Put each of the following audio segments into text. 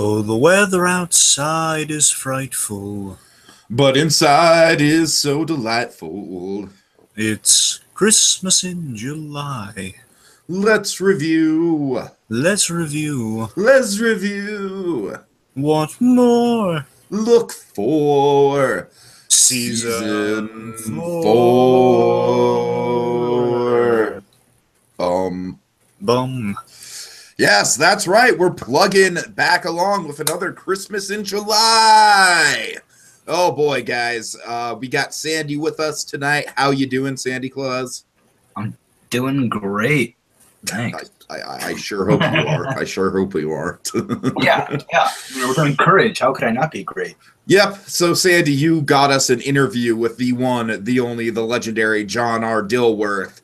Oh, the weather outside is frightful. But inside is so delightful. It's Christmas in July. Let's review. Let's review. Let's review. What more? Look for Season 4. Bum. Yes, that's right. We're plugging back along with another Christmas in July. Oh boy, guys. We got Sandy with us tonight. How you doing, Sandy Claus? I'm doing great. Thanks. I sure hope you are. I sure hope you are. Yeah. We're doing courage. How could I not be great? Yep. So, Sandy, you got us an interview with the one, the only, the legendary John R. Dilworth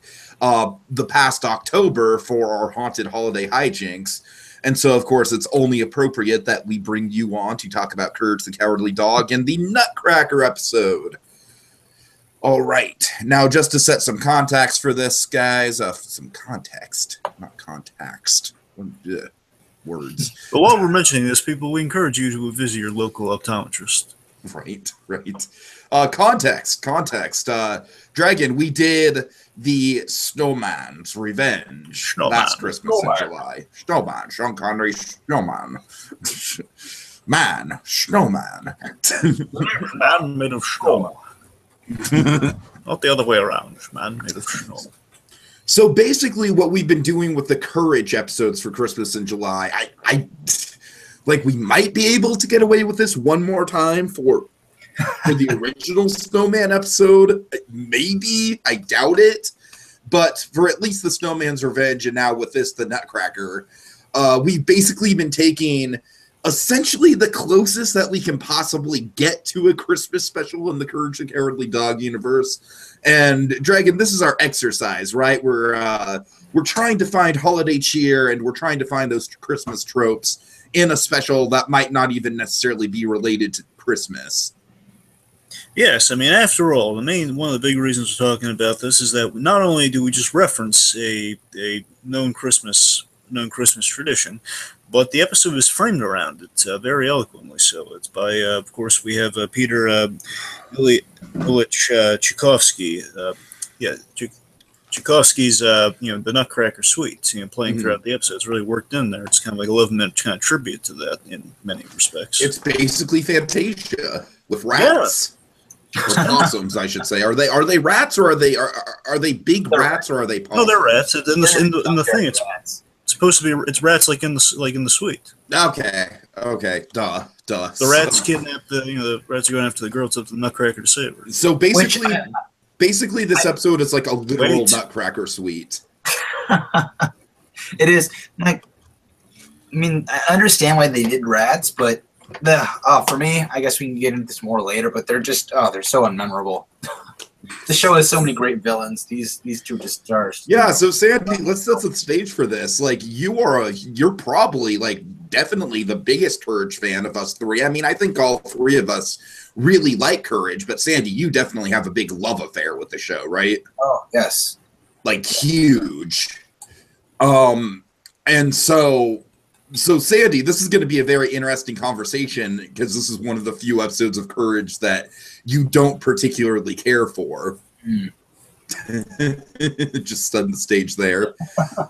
the past October for our Haunted Holiday Hijinks. And so, of course, it's only appropriate that we bring you on to talk about Courage the Cowardly Dog and the Nutcracker episode. All right. Now, just to set some context for this, guys, some context, not context. Words. But while we're mentioning this, people, we encourage you to visit your local optometrist. Right. Context. Dragon, we did the Snowman's Revenge last Christmas in July. Snowman, Sean Connery, Snowman. Snowman. Man made of snow. Not the other way around. Man made of snow. So basically what we've been doing with the Courage episodes for Christmas in July, I like we might be able to get away with this one more time for the original Snowman episode. Maybe. I doubt it. But for at least the Snowman's Revenge and now with this, the Nutcracker, we've basically been taking essentially the closest that we can possibly get to a Christmas special in the Courage the Cowardly Dog universe. And Dragon, this is our exercise, right? We're trying to find holiday cheer and we're trying to find those Christmas tropes in a special that might not even necessarily be related to Christmas. Yes, I mean, after all, one of the big reasons we're talking about this is that not only do we just reference a known Christmas tradition, but the episode is framed around it very eloquently. So it's by, of course, we have Peter Ilyich Tchaikovsky. Tchaikovsky's, the Nutcracker Suite, playing throughout the episode. It's really worked in there. It's kind of like 11-minute kind of tribute to that in many respects. It's basically Fantasia with rats. Yeah. Or possums, I should say. Are they rats or are they big rats or are they possums? No, they're rats. In the thing, it's supposed to be. It's rats like in the suite. Okay. Duh. The rats kidnap the rats are going after the girl to the Nutcracker to save her. So basically, this episode is like a literal Nutcracker suite. It is like. I mean, I understand why they did rats, but. For me, I guess we can get into this more later, but they're just they're so unmemorable. The show has so many great villains. These two just stars. Yeah, so Sandy, let's set the stage for this. Like you're probably like definitely the biggest Courage fan of us three. I mean, I think all three of us really like Courage, but Sandy, you definitely have a big love affair with the show, right? Oh, yes. Like huge. And so Sandy, this is going to be a very interesting conversation because this is one of the few episodes of Courage that you don't particularly care for. Just setting the stage there.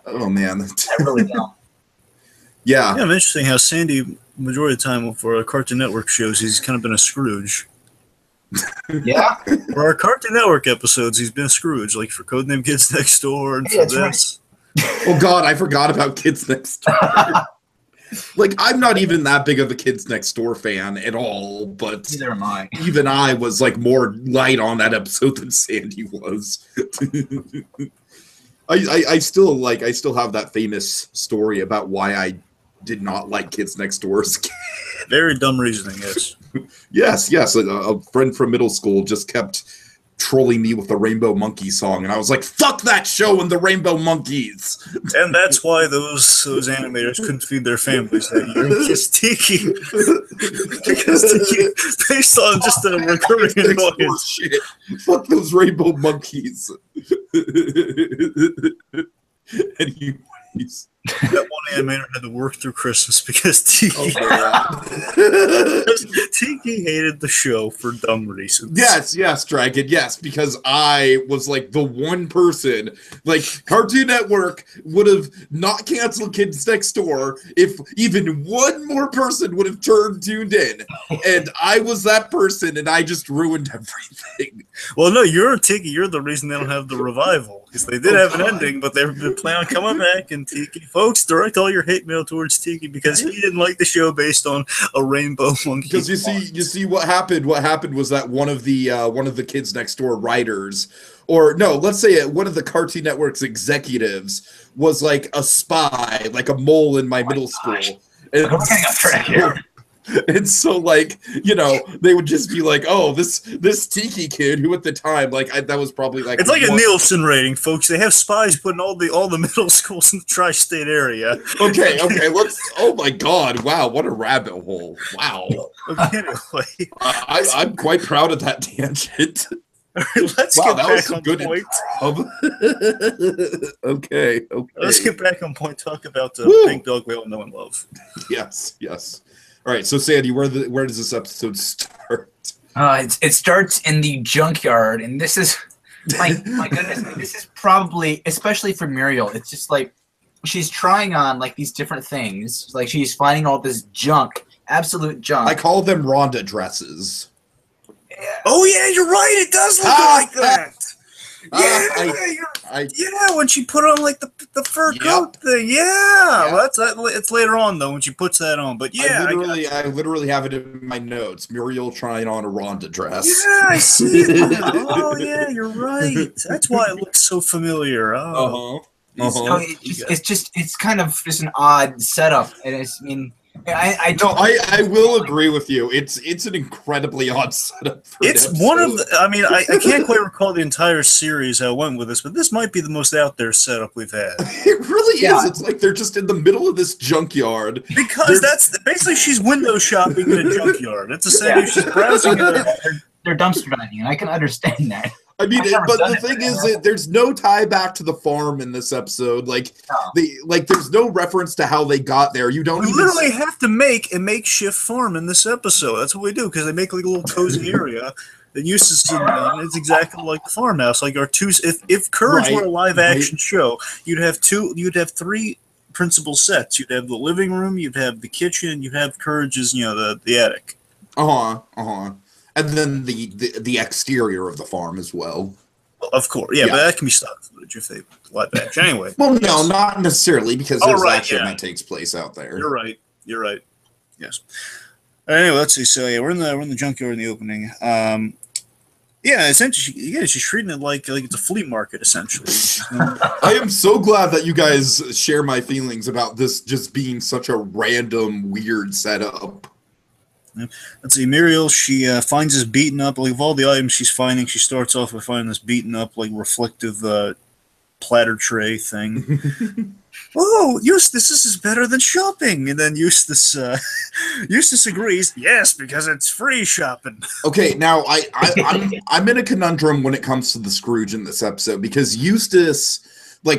Oh, man. I really don't. Yeah. I'm interesting how Sandy, majority of the time for Cartoon Network shows, he's kind of been a Scrooge. Yeah. For our Cartoon Network episodes, he's been a Scrooge, like for Codename Kids Next Door and for this. Right. Oh, God, I forgot about Kids Next Door. Like, I'm not even that big of a Kids Next Door fan at all, but neither am I. Even I was like more light on that episode than Sandy was. I still have that famous story about why I did not like Kids Next Door as a kid. Very dumb reasoning, yes. Yes. A friend from middle school just kept trolling me with the Rainbow Monkey song, and I was like, fuck that show and the Rainbow Monkeys. And that's why those animators couldn't feed their families that year. Because Tiki, based on just a recurring annoyance. Shit. Fuck those Rainbow Monkeys. Anyways. That one animator had to work through Christmas because Tiki, Tiki hated the show for dumb reasons. Yes, Dragon, yes, because I was like the one person, like Cartoon Network would have not canceled Kids Next Door if even one more person would have tuned in, and I was that person, and I just ruined everything. Well, no, you're Tiki. You're the reason they don't have the revival, because they did have an ending, but they've been planning on coming back. And Tiki, folks, direct all your hate mail towards Tiki because he didn't like the show based on a rainbow monkey. Because you see what happened. What happened was that one of the Kids Next Door writers, or no, let's say one of the Cartoon Network's executives, was like a spy, like a mole in my middle school. And we're getting off track here. And so, like, you know, they would just be like, "Oh, this Tiki kid," who at the time, like, that was probably like it's like a Nielsen rating, folks. They have spies putting all the middle schools in the tri-state area. Okay, let's. Oh my God! Wow, what a rabbit hole! Wow. Okay, anyway, I'm quite proud of that tangent. Let's get back on point. Okay. Let's get back on point. Talk about the pink dog we all know and love. Yes. All right, so Sandy, where does this episode start? It starts in the junkyard, and this is my goodness. This is probably, especially for Muriel, it's just like she's trying on like these different things. Like she's finding all this junk, absolute junk. I call them Rhonda dresses. Yeah. Oh yeah, you're right. It does look like that. When she put on like the fur coat thing. Well, it's later on though when she puts that on. But yeah, I literally have it in my notes. Muriel trying on a Rhonda dress. Yeah, I see that. Oh yeah, you're right. That's why it looks so familiar. Oh. So it's kind of just an odd setup, and I will agree with you. It's an incredibly odd setup. It's one of the. I mean, I can't quite recall the entire series how it went with this, but this might be the most out there setup we've had. It really is. It's like they're just in the middle of this junkyard. Because that's basically she's window shopping in a junkyard. It's the same. She's browsing. They're dumpster diving, and I can understand that. I mean, but the thing is that there's no tie back to the farm in this episode. There's no reference to how they got there. You don't. We literally have to make a makeshift farm in this episode. That's what we do because they make like a little cozy area that uses it's exactly like the farmhouse. Like our two. If Courage were a live action show, you'd have three principal sets. You'd have the living room, you'd have the kitchen, you'd have Courage's the attic. And then the exterior of the farm as well. Of course, yeah, but that can be stock footage if they live action anyway. Well, no, not necessarily because there's action that takes place out there. You're right. Yes. Anyway, let's see. So we're in the junkyard in the opening. Essentially, she's treating it like it's a flea market essentially. I am so glad that you guys share my feelings about this just being such a random, weird setup. Let's see, Muriel, she finds this beaten up, like of all the items she's finding, she starts off by finding this beaten up, like reflective platter tray thing. Oh, Eustace, this is better than shopping. And then Eustace agrees, yes, because it's free shopping. Okay, now I'm in a conundrum when it comes to the Scrooge in this episode, because Eustace,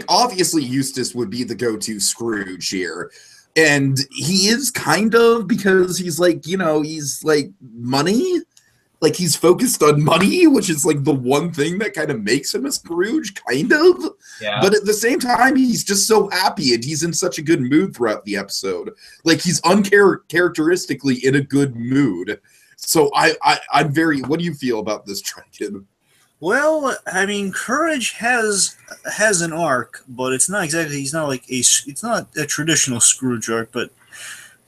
obviously Eustace would be the go-to Scrooge here. And he is kind of, because he's he's money. He's focused on money, which is the one thing that kind of makes him a Scrooge, kind of. Yeah. But at the same time, he's just so happy and he's in such a good mood throughout the episode. He's uncharacteristically in a good mood. So I'm very, what do you feel about this, Dragon? Well, I mean, Courage has an arc, but it's not exactly. It's not a traditional Scrooge arc, but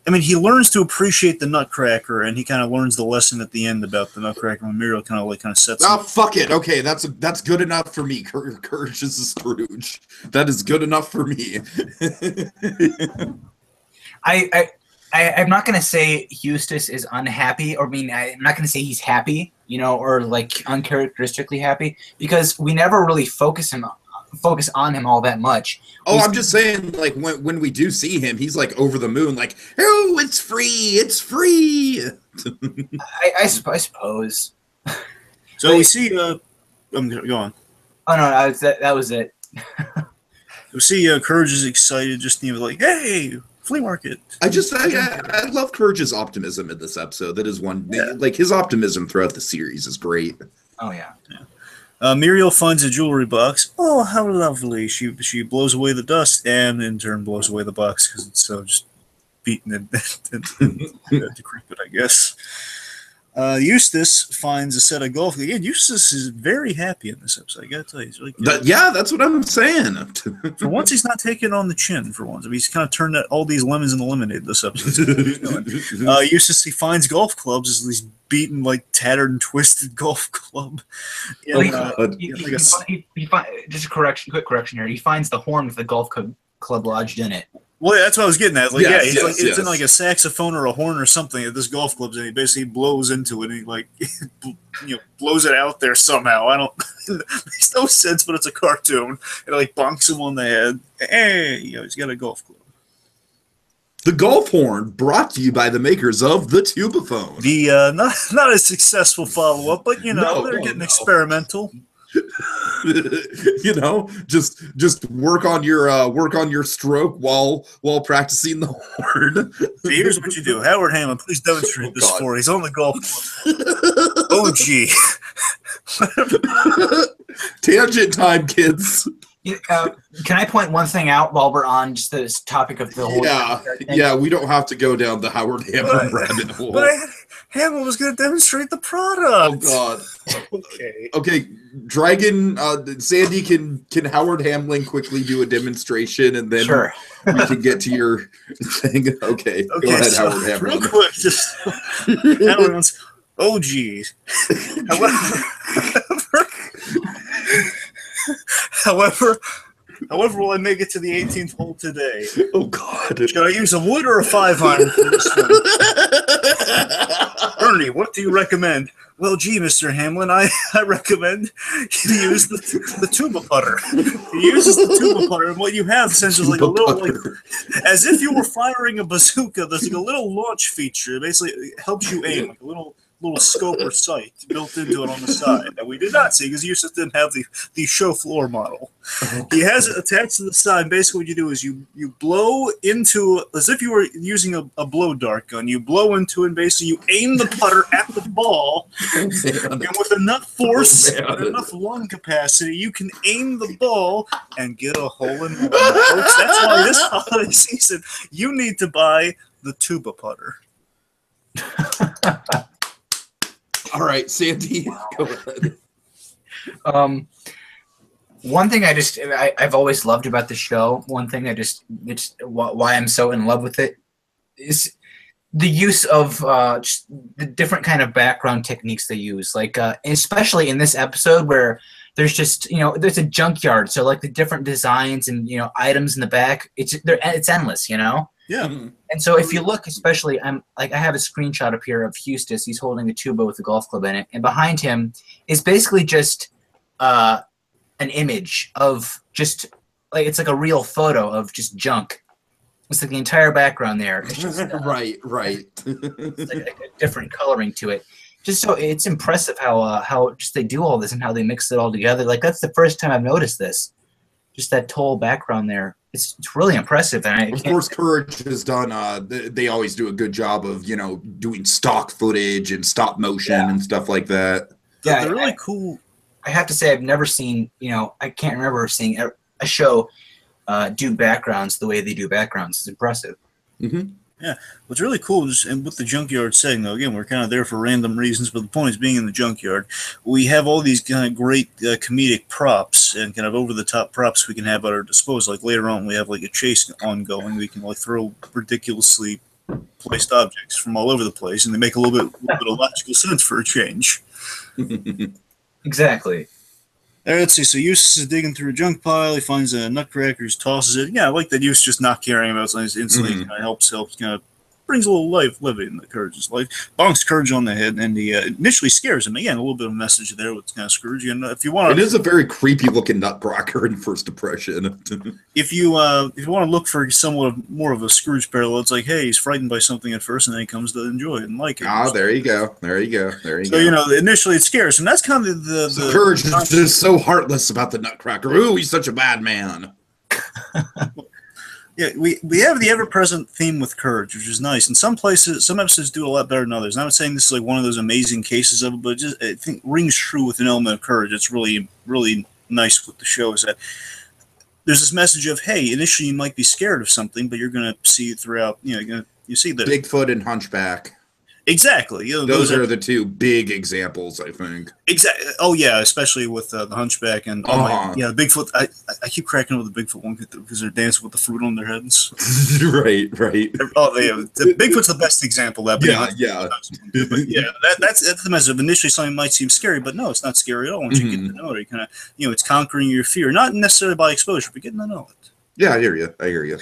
I mean, he learns to appreciate the Nutcracker, and he kind of learns the lesson at the end about the Nutcracker when Muriel kind of sets. Oh, fuck it. Okay, that's good enough for me. Courage is a Scrooge. That is good enough for me. I'm not going to say Eustace is unhappy, or I'm not going to say he's happy, or uncharacteristically happy, because we never really focus on him all that much. I'm just saying, when we do see him, he's over the moon, oh, it's free. I suppose. So we see, go on. Oh no, that was it. So see, Courage is excited, just like, hey, flea market. I love Courage's optimism in this episode. That is one, like his optimism throughout the series is great. Oh yeah. Muriel finds a jewelry box. Oh, how lovely! She blows away the dust, and in turn blows away the box because it's so just beaten and decrepit, I guess. Eustace finds a set of golf. Again, Eustace is very happy in this episode. I gotta tell you, he's really good. Yeah, that's what I'm saying. For once, he's not taking on the chin. For once, I mean, he's kind of turned all these lemons into lemonade this episode. Eustace, he finds golf clubs as these beaten, like tattered and twisted golf club. Just a quick correction here. He finds the horn with the golf club lodged in it. Well, that's what I was getting at. Like, yes, it's in like a saxophone or a horn or something at this golf club's, and he basically blows into it, and he like, blows it out there somehow. I don't. It makes no sense, but it's a cartoon. It like bonks him on the head. Hey, he's got a golf club. The golf horn brought to you by the makers of the tubaphone. The not a successful follow up, but they're getting experimental. Just work on your stroke while practicing the horn. So here's what you do, Howard Hammond. Please demonstrate this for. He's on the golf club. Oh gee. Tangent time, kids. Can I point one thing out while we're on just this topic of the whole? Yeah, we don't have to go down the Howard Hammond rabbit hole. But Hammond was going to demonstrate the product. Oh God. Okay. Dragon, Sandy, can Howard Hamlin quickly do a demonstration, and then we can get to your thing. Okay. Go ahead, so Howard Hamlin. Real quick, just Howard wants. Oh geez. However, will I make it to the 18th hole today? Oh God! Should I use a wood or a 5-iron for this one? Ernie, what do you recommend? Well, gee, Mr. Hamlin, I recommend you use the tuba putter. He uses the tuba putter, and what you have essentially is like a little, as if you were firing a bazooka. There's like a little launch feature. It basically helps you aim, like a little scope or sight built into it on the side that we did not see because Eustace didn't have the show floor model. He has it attached to the side. Basically, what you do is you blow into, as if you were using a blow dart gun. You blow into it, and basically you aim the putter at the ball, and with enough force and enough lung capacity, you can aim the ball and get a hole in one. Folks, that's why this holiday season you need to buy the tuba putter. All right, Sandy, go ahead. One thing I've always loved about the show, one thing it's why I'm so in love with it, is the use of just the different kind of background techniques they use. Like, especially in this episode where there's just, there's a junkyard. So like the different designs and, items in the back, it's endless, Yeah. And so if you look, especially, I have a screenshot up here of Eustace. He's holding a tuba with a golf club in it, and behind him is basically just an image of just it's like a real photo of just junk. It's like the entire background there. It's just, right. It's like a different coloring to it. Just so it's impressive how just they do all this and how they mix it all together. Like that's the first time I've noticed this. Just that total background there. It's really impressive. And of course, Courage has done. They always do a good job of doing stock footage and stop motion and stuff like that. Yeah, they're really cool. I have to say, I've never seen. I can't remember seeing a show do backgrounds the way they do backgrounds. It's impressive. Mm-hmm. Yeah, what's really cool is, and with the junkyard setting, though, again, we're kind of there for random reasons, but the point is being in the junkyard, we have all these kind of great comedic props and kind of over-the-top props we can have at our disposal. Like later on, we have like a chase ongoing. We can like throw ridiculously placed objects from all over the place, and they make a little bit of logical sense for a change. Exactly. Let's see. So Eustace is digging through a junk pile. He finds a Nutcracker. He tosses it. Yeah, I like that Eustace just not caring about something. Instantly kind of helps, kind of brings a little levity in the Courage's life. Bonks Courage on the head, and he initially scares him. Again, a little bit of a message there with kind of Scrooge. And if you want, it is a very creepy looking Nutcracker in first impression. If you want to look for somewhat more of a Scrooge parallel, it's like, hey, he's frightened by something at first, and then he comes to enjoy it and like it. Ah, there you go. So initially it scares him. That's kind of the Courage is just so heartless about the Nutcracker. Ooh, he's such a bad man. Yeah, we have the ever-present theme with courage, which is nice. And some places, some episodes do a lot better than others. And I'm not saying this is like one of those amazing cases of it, but I think rings true with an element of courage. It's really, really nice with the show is that there's this message of, hey, initially you might be scared of something, but you're going to see it throughout. You see the Bigfoot and Hunchback. Exactly. Those are the two big examples, I think. Exactly. Oh yeah, especially with the Hunchback and the Bigfoot. I keep cracking up with the Bigfoot one because they're dancing with the fruit on their heads. right. The Bigfoot's the best example of that. Yeah. But yeah, that's the message. Initially, something might seem scary, but no, it's not scary at all. Once you get to know it, you kind of, it's conquering your fear, not necessarily by exposure, but getting to know it. Yeah, I hear you.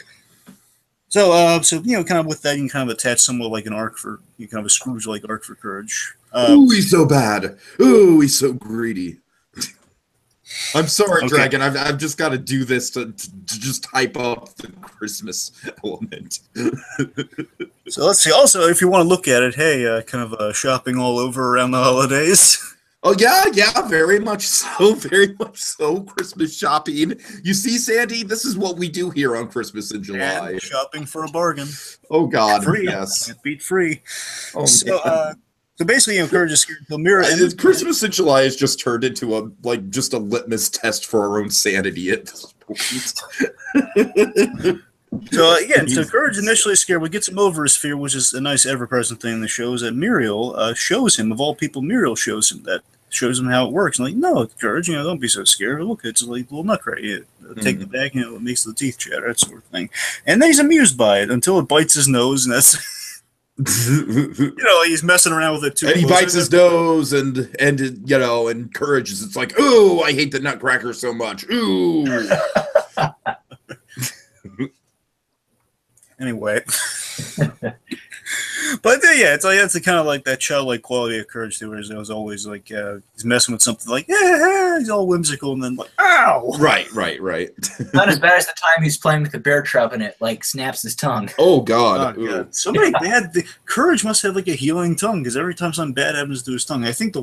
So, kind of with that, you can kind of attach somewhat like an arc for, kind of a Scrooge-like arc for courage. Ooh, he's so bad. Ooh, he's so greedy. I'm sorry, okay. Dragon. I've just got to do this to just hype up the Christmas element. So let's see. Also, if you want to look at it, hey, kind of shopping all over around the holidays. Oh, yeah, very much so. Christmas shopping. You see, Sandy, this is what we do here on Christmas in July. And shopping for a bargain. Oh, God, free. Yes. Can't beat free. Oh, so basically, Courage is scared to mirror. And Christmas in July has just turned into a litmus test for our own sanity at this point. So Courage initially is scared. What gets him over his fear, which is a nice ever-present thing in the show, is that Muriel shows him, of all people, shows him how it works. And no, Courage, don't be so scared. Look, it's like a little nutcracker. Take the bag, it makes the teeth chatter, that sort of thing. And then he's amused by it until it bites his nose, and that's he's messing around with it too. And he bites his nose, and Courage is it's like, ooh, I hate the Nutcracker so much. Ooh. Anyway, but it's kind of like that childlike quality of Courage too, where he was always like he's messing with something like he's all whimsical, and then like ow, right. Not as bad as the time he's playing with the bear trap and it like snaps his tongue. Oh God! So many bad. Courage must have like a healing tongue because every time something bad happens to his tongue, I think the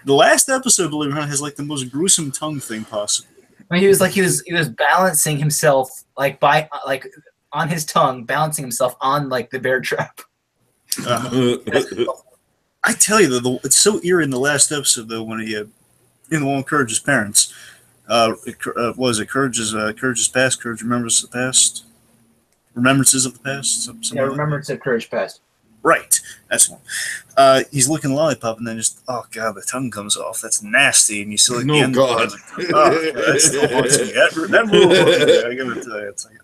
last episode, believe it or not, has like the most gruesome tongue thing possible. I mean, he was balancing himself on his tongue, balancing himself on like the bear trap. I tell you though, it's so eerie in the last episode though when he in the one with Courage's parents. Was it Courage's past? Courage remembers the past. Remembrances of the past. Remembrance of Courage past. Right, that's one. He's looking lollipop, and then just the tongue comes off. That's nasty, and you see like the end. God, that still haunts me. That rule haunts me. I gotta tell you, it's like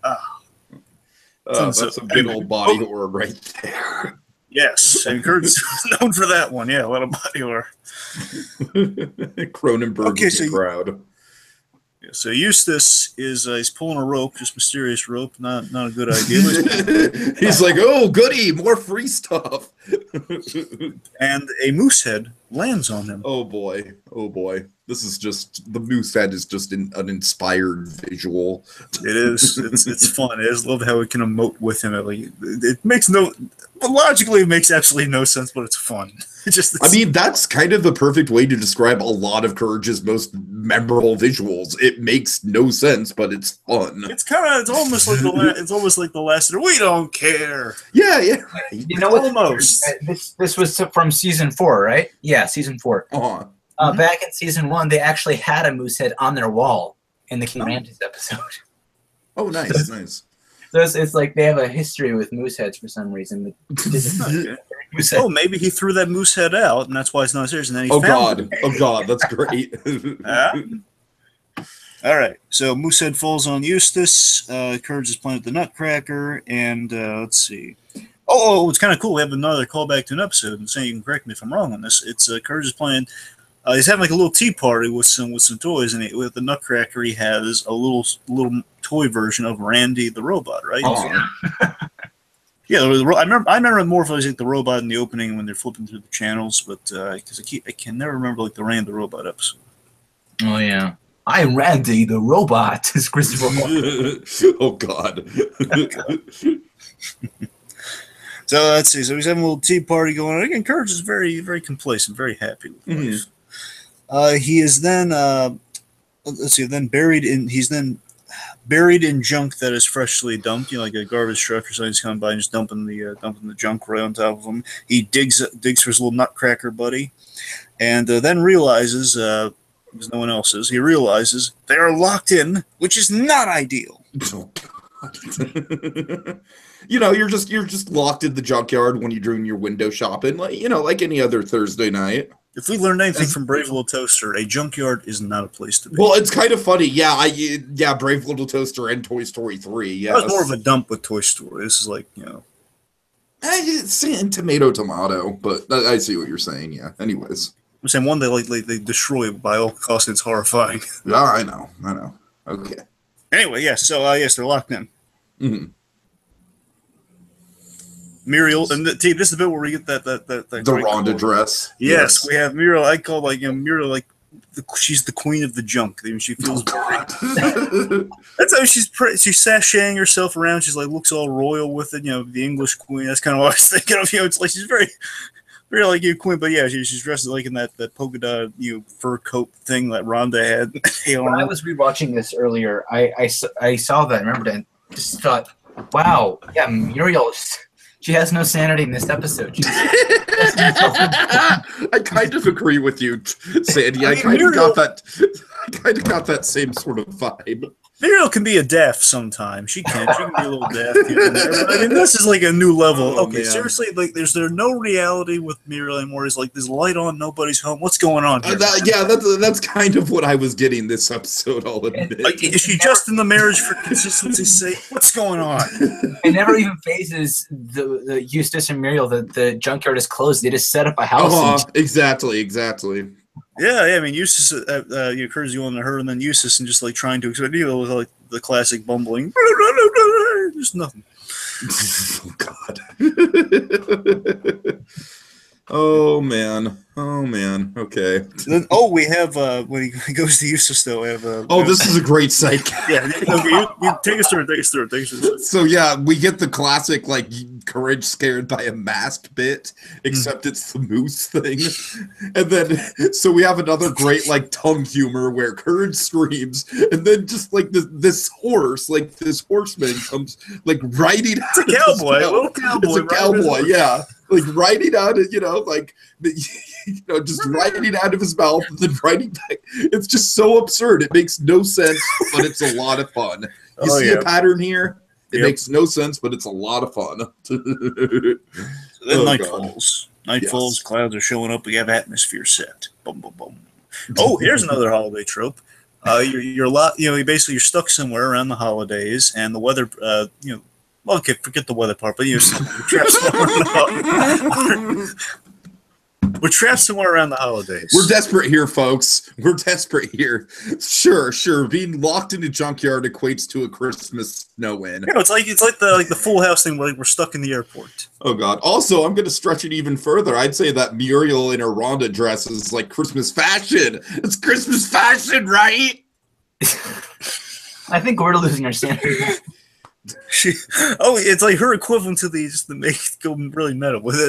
that's a big old body horror right there. Yes, and Kurt's known for that one. Yeah, a lot of body horror. Cronenberg was the crowd. Yeah, so Eustace is he's pulling a rope, just mysterious rope, not a good idea. He's like, oh, goody, more free stuff. And a moose head lands on him. Oh boy. This is just, the moose head is just an inspired visual. It is. It's fun. I just love how we can emote with him. It makes logically it makes absolutely no sense, but it's fun. I mean, that's kind of the perfect way to describe a lot of Courage's most memorable visuals. It makes no sense, but it's fun. It's almost like the last. We don't care. Yeah. You know what? Almost. This was from season 4, right? Yeah, season 4. Back in season 1, they actually had a moose head on their wall in the King Ramses episode. Oh, nice. So it's like they have a history with moose heads for some reason. Oh, maybe he threw that moose head out, and that's why it's not serious. And then he found it. Oh God, that's great. All right, so moose head falls on Eustace. Courage is playing with the Nutcracker, and let's see. Oh, it's kind of cool. We have another callback to an episode, and saying you can correct me if I'm wrong on this. It's Courage is playing. He's having like a little tea party with some toys, and with the Nutcracker, he has a little toy version of Randy the robot, right? Oh. Yeah, I remember more of like the robot in the opening when they're flipping through the channels, but because I can never remember like the Randy the robot episode. Oh yeah, I'm Randy the robot. Is Christopher? Oh God. So let's see. So he's having a little tea party going on. Again, Courage is very, very complacent, very happy with life. He is then let's see. Then buried in. He's then buried in junk that is freshly dumped, like a garbage truck or something's coming by and just dumping the junk right on top of him. He digs for his little Nutcracker buddy, and then realizes, because no one else is, he realizes they are locked in, which is not ideal. Oh, God. You're just locked in the junkyard when you're doing your window shopping, like any other Thursday night. If we learned anything from Brave Little Toaster, a junkyard is not a place to be. Well, it's kind of funny. Yeah, Brave Little Toaster and Toy Story 3. Yeah, that was more of a dump with Toy Story. This is like, It's tomato, but I see what you're saying. Yeah. Anyways, I'm saying one they destroy it by all costs. It's horrifying. Yeah, I know. Okay. Anyway, yes. So yes, they're locked in. Mm-hmm. Muriel, and this is the bit where we get that the Rhonda dress. Yes, we have Muriel. I call Muriel she's the queen of the junk. She feels. That's how she's sashaying herself around. She's looks all royal with it. The English queen. That's kind of what I was thinking of. It's like she's very, very like you queen. But yeah, she's dressed in that polka dot fur coat thing that Rhonda had. When I was rewatching this earlier, I saw that. I remembered it and just thought, wow, yeah, Muriel. She has no sanity in this episode. I kind of agree with you, Sandy. I kind of got that same sort of vibe. Muriel can be a daft sometimes. She can be a little daft here and there. I mean, this is like a new level. Okay, man. Seriously, there's no reality with Muriel anymore. It's like there's light on, nobody's home. What's going on here? That's kind of what I was getting this episode. I'll admit. Is she just in the marriage for consistency's sake? What's going on? It never even phases the Eustace and Muriel that the junkyard is closed. They just set up a house. Exactly. Yeah. I mean, Eustace occurs you on her, and then Eustace, and just trying to explain with the classic bumbling. There's nothing. Oh God. Oh man. Okay. Then, we have when he goes to Eustace though. We have this is a great psych. Yeah. You take us through it. So yeah, we get the classic Courage scared by a masked bit, except it's the moose thing, and then so we have another great tongue humor where Courage screams, and then just this horse, this horseman comes riding. It's a cowboy, a little cowboy. It's a cowboy, yeah. Riding out of, just riding out of his mouth and then riding back. It's just so absurd. It makes no sense, but it's a lot of fun. You see a pattern here? It makes no sense, but it's a lot of fun. Then night falls. Night falls, clouds are showing up. We have atmosphere set. Boom, boom, boom. Oh, here's another holiday trope. You're basically stuck somewhere around the holidays, and the weather, well, okay, forget the weather part, but we're trapped somewhere around the holidays. We're desperate here, folks. We're desperate here. Sure. Being locked in a junkyard equates to a Christmas snow-in. It's like the Full House thing where we're stuck in the airport. Oh God! Also, I'm going to stretch it even further. I'd say that Muriel in her Rhonda dress is like Christmas fashion. It's Christmas fashion, right? I think we're losing our sanity. It's like her equivalent to the make go really meta with it.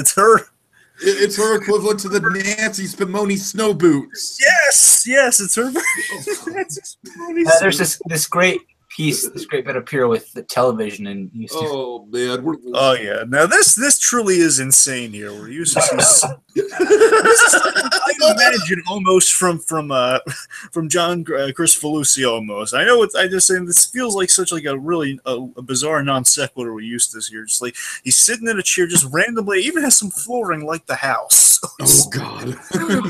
It's her equivalent to the Nancy Spumoni snow boots. Yes, it's her. There's this great bit up here with the television and oh man, yeah. Now this truly is insane here. We're using I imagine almost from John Chris Felucci almost. I know I just saying this feels like such a really a bizarre non sequitur we used this year. Just he's sitting in a chair just randomly, even has some flooring like the house. Oh God!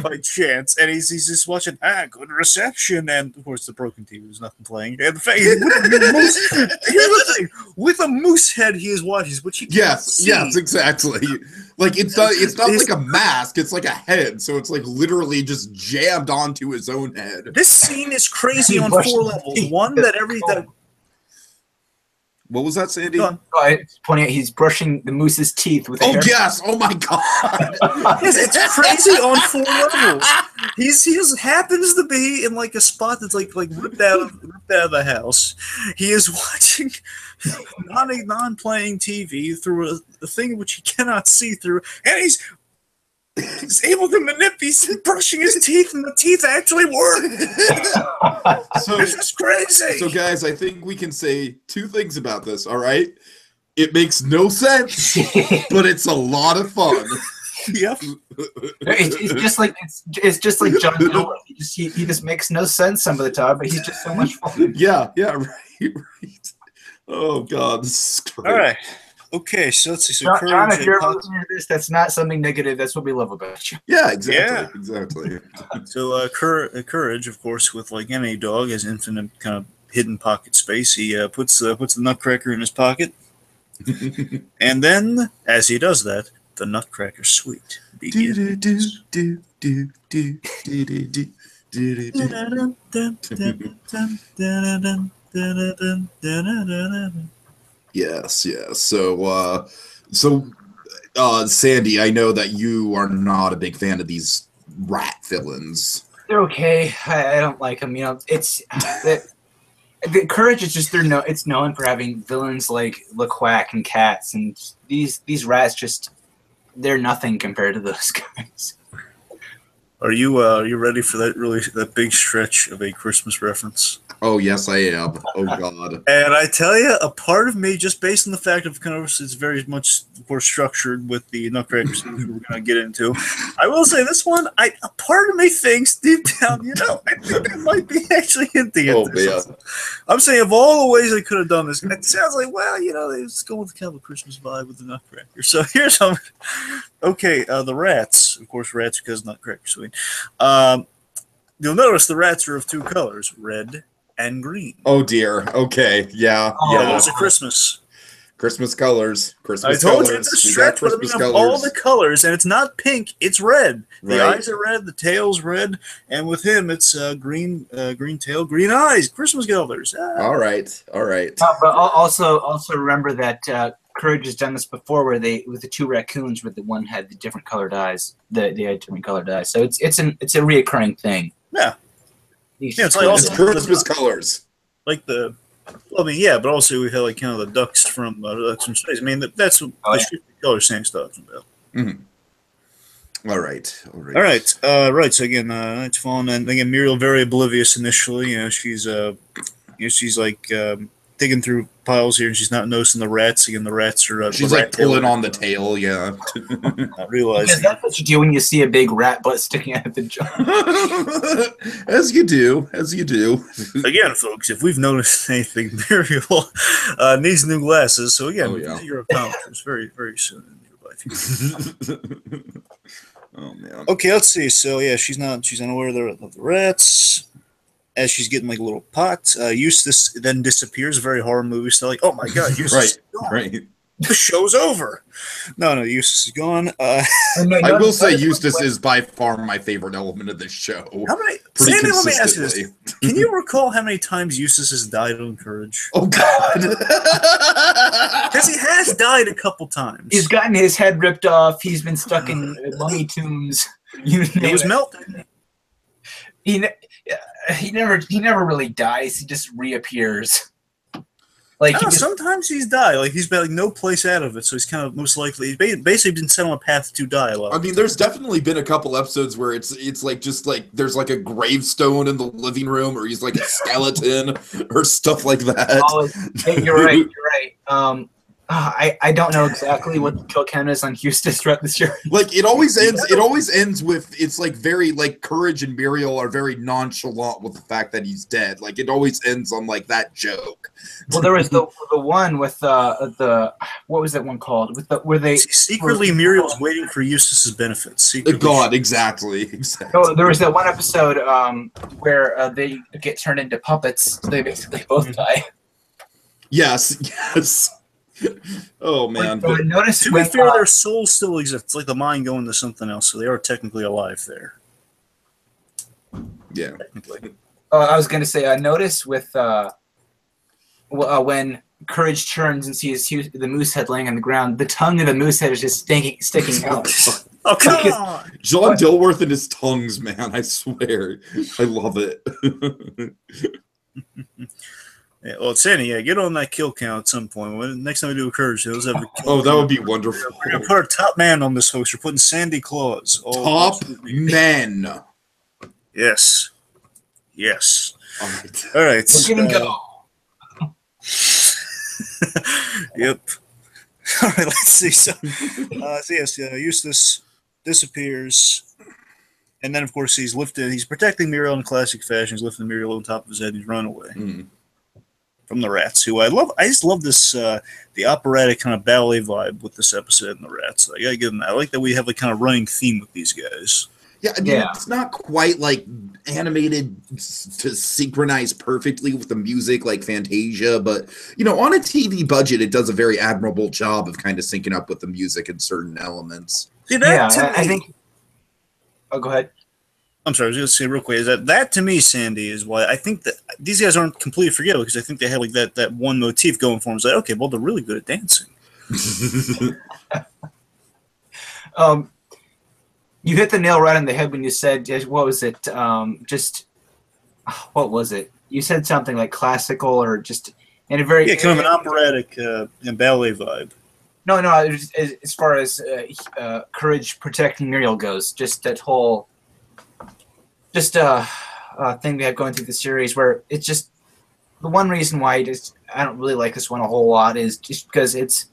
By chance, and he's just watching good reception, and of course the broken TV, there's nothing playing. And the fact here's the thing, with a moose head he is watching, which he can't see. Yes, exactly. It's not like a mask, it's like a head, so it's literally just jammed onto his own head. This scene is crazy on 4 levels. One, that what was that, Sandy? Pointing out he's brushing the moose's teeth with a hair. Yes! Oh my God! Yes, it's crazy on 4 levels. He just happens to be in a spot that's ripped out of the house. He is watching non-playing TV through a thing which he cannot see through, and he's He's able to manipulate. He's brushing his teeth, and the teeth actually work. So This is crazy. So, guys, I think we can say two things about this. All right, it makes no sense, but it's a lot of fun. Yep. It's just like John Miller. He just makes no sense some of the time, but he's just so much fun. Yeah, right. Oh God, this is great. All right. Okay, so let's see. So John, if you're listening to this, that's not something negative. That's what we love about you. Yeah, exactly. So Courage, of course, with like any dog, has infinite kind of hidden pocket space. He puts the Nutcracker in his pocket, and then as he does that, the Nutcracker suite begins. Yes. So, Sandy, I know that you are not a big fan of these rat villains. They're okay. I don't like them. You know, it's the Courage is just it's known for having villains like the Quack and Cats, and these rats just they're nothing compared to those guys. Are you ready for that big stretch of a Christmas reference? Oh yes, I am. Oh God. And I tell you, a part of me, just based on the fact of kind of it's very much more structured with the Nutcrackers we're going to get into. I will say this one, a part of me thinks deep down, I think it might be actually hinting at this. Man. I'm saying of all the ways they could have done this, it sounds like, well, they just go with kind of a Christmas vibe with the Nutcracker. So here's how. Okay, the rats, of course, rats because Nutcracker sweet. You'll notice the rats are of two colors, red and green. Oh dear. Okay. Yeah. Those are Christmas. Christmas colors. I told you it's a stretch, but I mean, of all the colors, and it's not pink, it's red. The eyes are red, the tail's red, and with him, it's green tail, green eyes. Christmas colors. All right. But also remember that Courage has done this before, where with the two raccoons, where the one had the different colored eyes. They had different colored eyes, so it's a reoccurring thing. Yeah. It's like also Christmas colors. Like but also we've had like kind of the ducks from Space. I mean, that's what the color Sam's talking about. Mm-hmm. All right. Right. So again, it's fallen, and again, Muriel very oblivious initially. She's like digging through piles here, and she's not noticing the rats. Again, the rats are. She's like pulling on the tail, yeah. Not realizing. Because that's what you do when you see a big rat butt sticking out of the jar. As you do. Again, folks, if we've noticed anything, Muriel needs new glasses. So again, you're optometrist very, very soon in your life. Oh man. Okay, let's see. So yeah, she's unaware of the rats. As she's getting like a little pot, Eustace then disappears. Very horror movie style. Like, oh my god, Eustace is gone. Right. The show's over. No, Eustace is gone. I will say Eustace is by far my favorite element of this show. How many? Sandy, let me ask you this: can you recall how many times Eustace has died on Courage? Oh God, because he has died a couple times. He's gotten his head ripped off. He's been stuck in mummy tombs. It was melted. He never really dies. He just reappears. Like sometimes he's died. Like he's been like no place out of it, so he's kind of most likely he's basically been set on a path to die a lot. I mean, there's definitely been a couple episodes where it's like just like there's like a gravestone in the living room, or he's like a skeleton or stuff like that. Oh, you're right. I don't know exactly what the kill count is on Eustace throughout this year. Like it always ends with it's like very like Courage and Muriel are very nonchalant with the fact that he's dead. Like it always ends on like that joke. Well, there was the one with the what was that one called? Where they secretly Muriel's waiting for Eustace's benefits. Secretly. God, exactly. Oh, there was that one episode where they get turned into puppets. So they basically both die. Yes. Oh man! But notice to be fair, their soul still exists. It's like the mind going to something else, so they are technically alive there. Yeah. I was gonna say, notice with when Courage turns and sees the moose head laying on the ground, the tongue of the moose head is just sticking out. Oh come on! John Dilworth and his tongues, man! I swear, I love it. Yeah, well, Sandy, yeah, get on that kill count at some point. Next time we do a Courage, those ever kill. Oh, that would be wonderful. We're gonna put our top man on this, folks. We're putting Sandy Claus. Top men. Yes. Yes. All right. All right. We're gonna go. Yep. All right. Let's see. So yes, Eustace disappears. And then, of course, he's protecting Muriel in classic fashion. He's lifting Muriel on top of his head. He's run away from the rats, who I love. I just love this, the operatic kind of ballet vibe with this episode and the rats. I gotta give them that. I like that we have a kind of running theme with these guys. Yeah, I mean, it's not quite like animated to synchronize perfectly with the music like Fantasia, but, on a TV budget, it does a very admirable job of kind of syncing up with the music in certain elements. See, I think... Oh, go ahead. I'm sorry, I was going to say real quick, is that to me, Sandy, is why I think that these guys aren't completely forgettable, because I think they have like that one motif going for them. It's like, okay, well, they're really good at dancing. You hit the nail right on the head when you said, what was it? What was it? You said something like classical or just in a very... Yeah, kind of an operatic ballet vibe. No, as far as Courage protecting Muriel goes, just that whole thing we have going through the series where it's just the one reason why I don't really like this one a whole lot is just because it's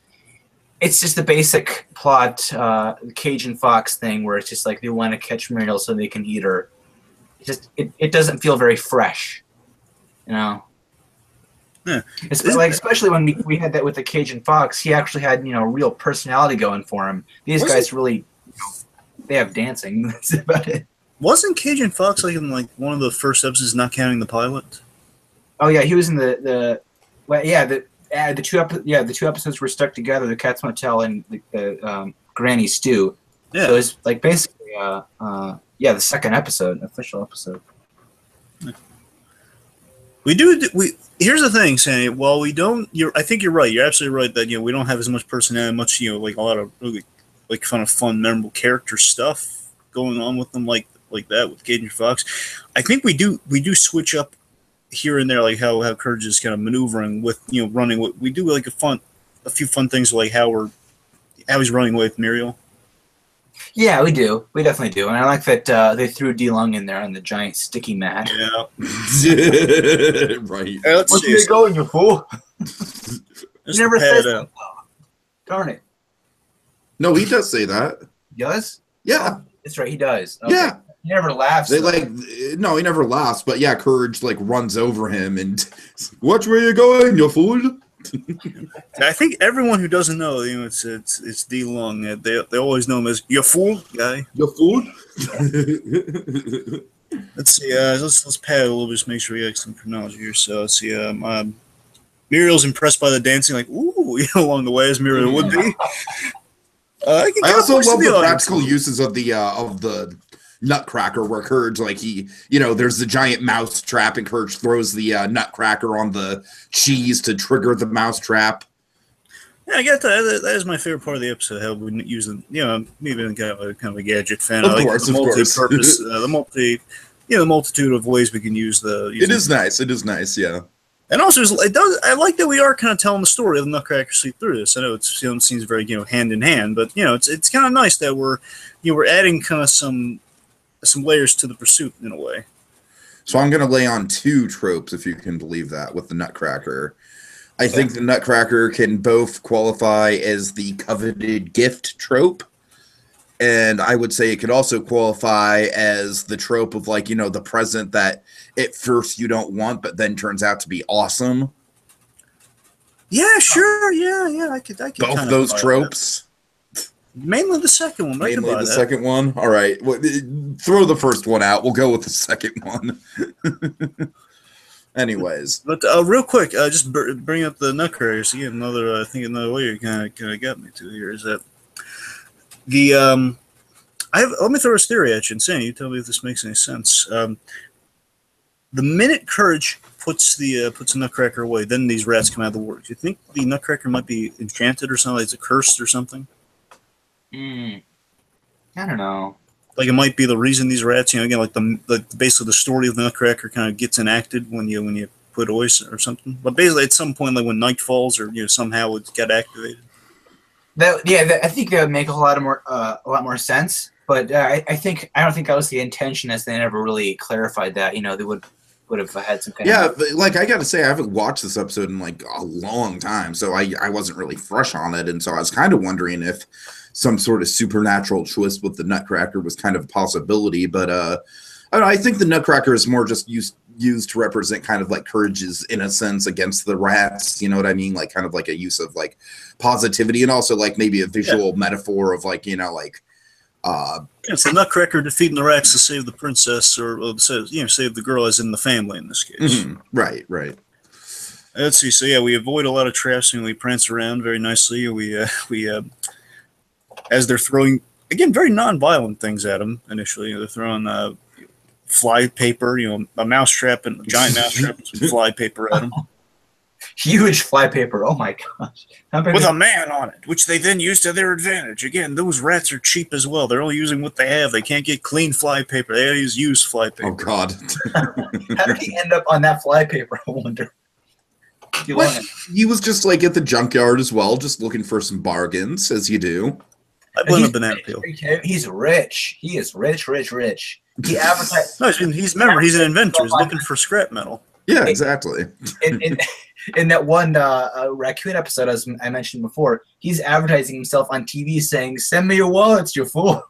just the basic plot, the Cajun Fox thing where it's just like they want to catch Muriel so they can eat her. It doesn't feel very fresh, Yeah. Especially when we had that with the Cajun Fox, he actually had real personality going for him. These guys really, they have dancing. That's about it. Wasn't Cajun Fox in one of the first episodes, not counting the pilot? Oh yeah, he was in the two episodes were stuck together: the Cat's Motel and the Granny Stew. Yeah. So it's basically the second episode, official episode. Here's the thing, Sandy. While we don't, I think you're right. You're absolutely right that we don't have as much personality, much like a lot of really kind of fun, memorable character stuff going on with them, like that with Cajun Fox. I think we do switch up here and there, like how Courage is kind of maneuvering with running. We do like a few fun things, like how he's running away with Muriel. Yeah, we do. We definitely do. And I like that they threw D-Lung in there on the giant sticky mat. Yeah. Right. Hey, Where you going, you fool? You never said that. Darn it. No, he does say that. He does? Yeah. Oh, that's right, he does. Okay. Yeah. He never laughs. No, he never laughs, but yeah, Courage runs over him and watch where you're going, you fool. I think everyone who doesn't know, it's D-Lung. They always know him as "you fool" guy. You fool. Let's see. Let's pad a little bit, just make sure we get some chronology here. So let's see. Muriel's impressed by the dancing, like ooh, along the way as Muriel would be. I also love the practical uses of the Nutcracker, where Courage, there's the giant mouse trap, and Courage throws the Nutcracker on the cheese to trigger the mouse trap. Yeah, I get that. That is my favorite part of the episode. How we use them. Maybe kind of a gadget fan. Of course, the multi-purpose, the multitude of ways we can use the. It is nice. It is nice. Yeah. And also, I like that we are kind of telling the story of the Nutcracker sleep through this. I know it seems very hand in hand, but it's kind of nice that we're adding kind of some layers to the pursuit in a way. So I'm going to lay on two tropes, if you can believe that, with the Nutcracker. I think the Nutcracker can both qualify as the coveted gift trope, and I would say it could also qualify as the trope of the present that at first you don't want, but then turns out to be awesome. Yeah, sure. Yeah. I could both those tropes. Mainly the second one. Mainly the second one? All right. Well, throw the first one out. We'll go with the second one. Anyways. But real quick, just bring up the Nutcracker. So again, another way you kind of got me to here is that let me throw this theory at you and say, you tell me if this makes any sense. The minute Courage puts the Nutcracker away, then these rats come out of the works. You think the Nutcracker might be enchanted or something? Like it's cursed or something? I don't know. Like it might be the reason these rats, again, like basically the story of the Nutcracker kind of gets enacted when you quit or something. But basically, at some point, like when night falls, or somehow it got activated. I think that would make a lot more sense. But I don't think that was the intention, as they never really clarified that. They would have had some kind of... But, like, I gotta say, I haven't watched this episode in like a long time, so I wasn't really fresh on it, and so I was kind of wondering if some sort of supernatural twist with the Nutcracker was kind of a possibility. But I don't know, I think the Nutcracker is more just used to represent kind of like Courage's innocence against the rats. You know what I mean? Like kind of like a use of like positivity, and also like maybe a visual metaphor of like it's the Nutcracker defeating the rats to save the princess, or save the girl, as in the family in this case. Right. Let's see. So we avoid a lot of traps, and we prance around very nicely. We as they're throwing, again, very non-violent things at them initially. They're throwing fly paper, a mousetrap, and a giant mousetrap with some fly paper at them. Huge fly paper. Oh my gosh. With a man on it, which they then use to their advantage. Again, those rats are cheap as well. They're only using what they have. They can't get clean fly paper. They use used fly paper. Oh, God. How did he end up on that fly paper, I wonder? He was just like at the junkyard as well, just looking for some bargains, as you do. I blame a banana peel. He's rich. He is rich. He advertised. No, he's an inventor. He's looking for scrap metal. Yeah, exactly. In that one raccoon episode, as I mentioned before, he's advertising himself on TV saying, "Send me your wallets, you fool."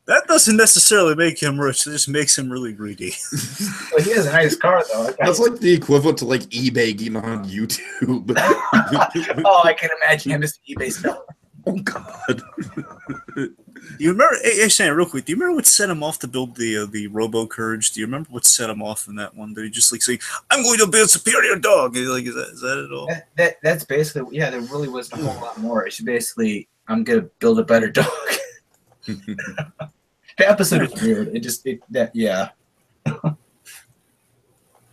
That doesn't necessarily make him rich. It just makes him really greedy. Well, he has a nice car, though. That's like the equivalent to like eBay on YouTube. Oh, I can imagine him as an eBay seller. Oh, God. You remember, hey, Sam, real quick, do you remember what set him off to build the Robo Courage? Do you remember what set him off in that one? Did he just like say, "I'm going to build a superior dog"? Like, is that it all? That's basically, there really wasn't a whole lot more. It's basically, I'm going to build a better dog. The episode is weird. All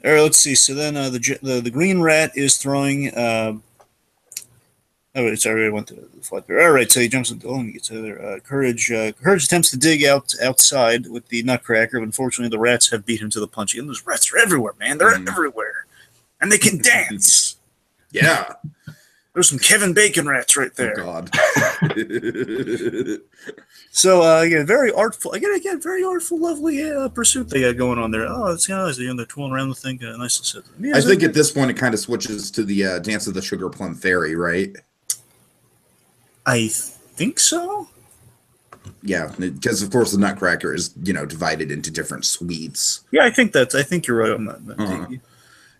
right, let's see. So then the green rat is throwing. Sorry, I went to the flight there. All right, so he jumps into. Let me get to there. Courage attempts to dig outside with the Nutcracker, but unfortunately the rats have beat him to the punch. And those rats are everywhere, man. They're everywhere, and they can dance. Yeah. There's some Kevin Bacon rats right there. Oh, God. So very artful. Again, very artful, lovely pursuit they got going on there. Oh, it's nice. They're twirling around the thing. Nice to sit. I think at this point it kind of switches to the Dance of the Sugar Plum Fairy, right? I think so. Yeah, because of course the Nutcracker is divided into different suites. Yeah, I think you're right on that.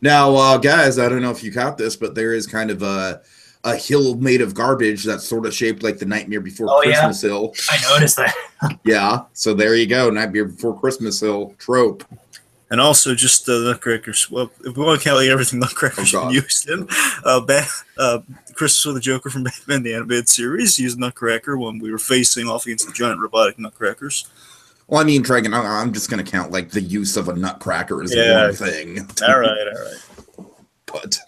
Now, guys, I don't know if you caught this, but there is kind of a hill made of garbage that's sort of shaped like the Nightmare Before Christmas Hill. I noticed that. Yeah, so there you go, Nightmare Before Christmas Hill trope. And also just the Nutcrackers. Well, if we want to count everything Nutcracker's been used in, Christmas with the Joker from Batman the Animated Series used Nutcracker when we were facing off against the giant robotic Nutcrackers. Well, I mean, Dragon, I'm just going to count like the use of a Nutcracker as one thing. All right. But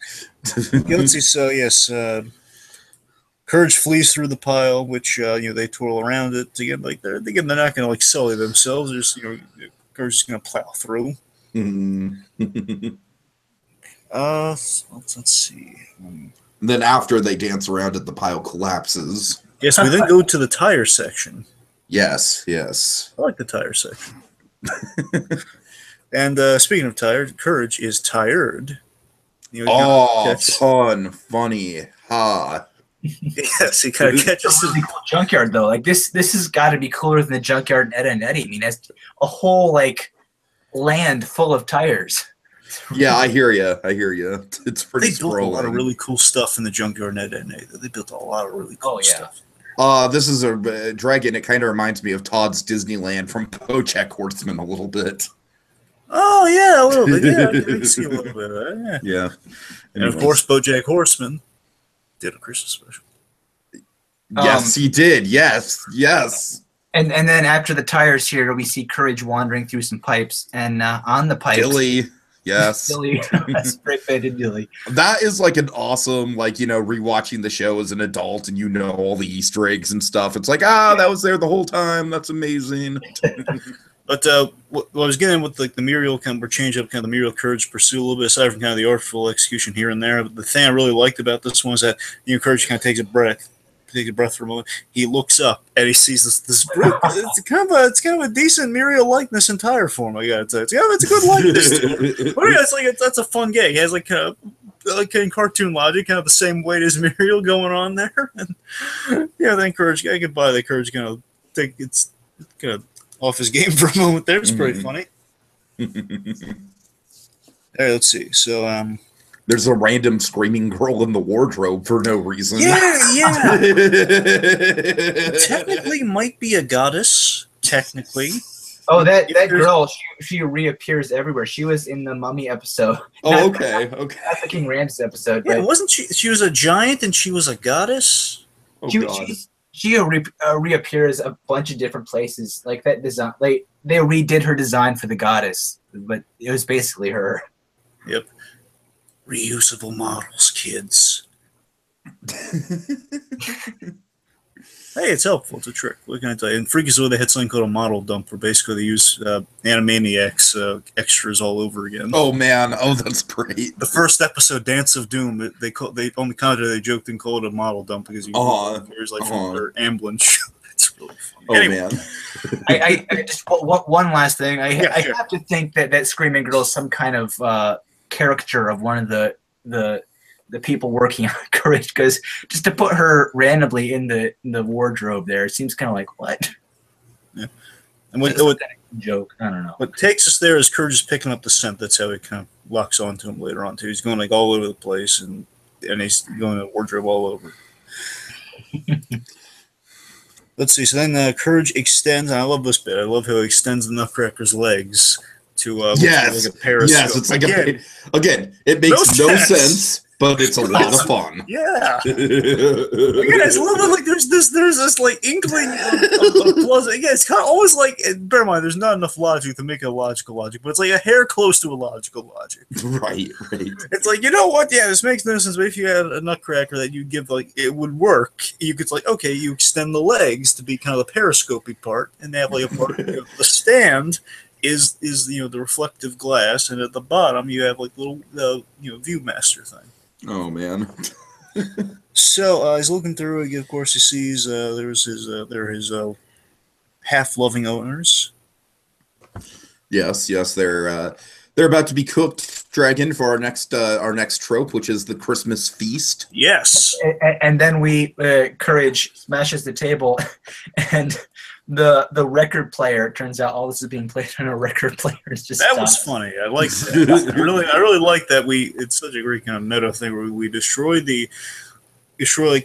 let's see. So yes, Courage flees through the pile, which they twirl around it to get like they're not going to like sully themselves. They're just Courage is going to plow through. Let's see. Then after they dance around it, the pile collapses. Yes, we then go to the tire section. Yes. I like the tire section. And speaking of tired, Courage is tired. Fun, funny, ha. Yes, he kind of catches a really cool junkyard though. Like this has got to be cooler than the junkyard in Ed and Eddie. I mean, it's a whole like land full of tires. Yeah, I hear you. It's pretty. They built a lot of really cool stuff in the junkyard in Ed and Eddie. They built a lot of really cool stuff. This is a Dragon. It kind of reminds me of Todd's Disneyland from BoJack Horseman a little bit. Oh yeah, a little bit. Yeah, I can see a little bit of that. Yeah. And of course, BoJack Horseman did a Christmas special. Yes, he did. Yes. And then after the tires here, we see Courage wandering through some pipes, and on the pipes, Dilly. Yes. Dilly, spray-painted Dilly. That is like an awesome, rewatching the show as an adult and all the Easter eggs and stuff. It's like, that was there the whole time. That's amazing. But what I was getting with like the Muriel kind of change up kind of the Muriel Courage pursuit a little bit aside from kind of the artful execution here and there. But the thing I really liked about this one is that Courage kind of takes a breath for a moment. He looks up and he sees this group. It's kind of a decent Muriel likeness in tire form. I gotta say, it's a good likeness. But yeah, that's a fun gag. He has like in cartoon logic, kind of the same weight as Muriel going on there. And yeah, then Courage, I could buy the Courage kind of think it's kind of off his game for a moment there. It's pretty funny. All right, let's see. So, there's a random screaming girl in the wardrobe for no reason. Yeah. Technically, might be a goddess. Technically. Oh, that girl, she reappears everywhere. She was in the Mummy episode. Oh, okay. Not the King Ramses episode. Yeah, wasn't she? She was a giant and she was a goddess. Oh, God. She reappears a bunch of different places. Like that design, they redid her design for the goddess, but it was basically her. Yep. Reusable models, kids. Hey, it's helpful. It's a trick. What can I tell you? In Freakazoid, they had something called a model dump, where basically they use Animaniacs extras all over again. Oh man! Oh, that's great. The first episode, Dance of Doom, they on the contrary they joked and called it a model dump because there's like from their Amblin show. It's really funny. Oh anyway. Man! I just one last thing. I have to think that Screaming Girl is some kind of caricature of one of the people working on Courage, because just to put her randomly in the wardrobe there, it seems kind of like what? Yeah. And what joke? I don't know. What takes us there is Courage is picking up the scent. That's how he kind of locks onto him later on too. He's going like all over the place and he's going to the wardrobe all over. Let's see. So then Courage extends. And I love this bit. I love how he extends the Nutcracker's legs to like a parasite. Yes, it's like again. It makes no sense. But it's a lot of fun. Yeah. Again, it's a little bit like there's this like inkling of plus. Again, it's kind of almost like, bear in mind, there's not enough logic to make it a logical logic, but it's like a hair close to a logical logic. Right. It's like, you know what? Yeah, this makes no sense. But if you had a Nutcracker that you give, like, it would work. You could, like, okay, you extend the legs to be kind of the periscopy part, and they have like a part, the stand is the reflective glass, and at the bottom you have like little Viewmaster thing. Oh man! So he's looking through. Of course, he sees there's his half-loving owners. Yes, they're about to be cooked, dragon, for our next trope, which is the Christmas feast. Yes, and then Courage smashes the table, and the record player, turns out all this is being played on a record player. It's just that was funny. I like that. I really like that. It's such a great kind of meta thing where we destroy like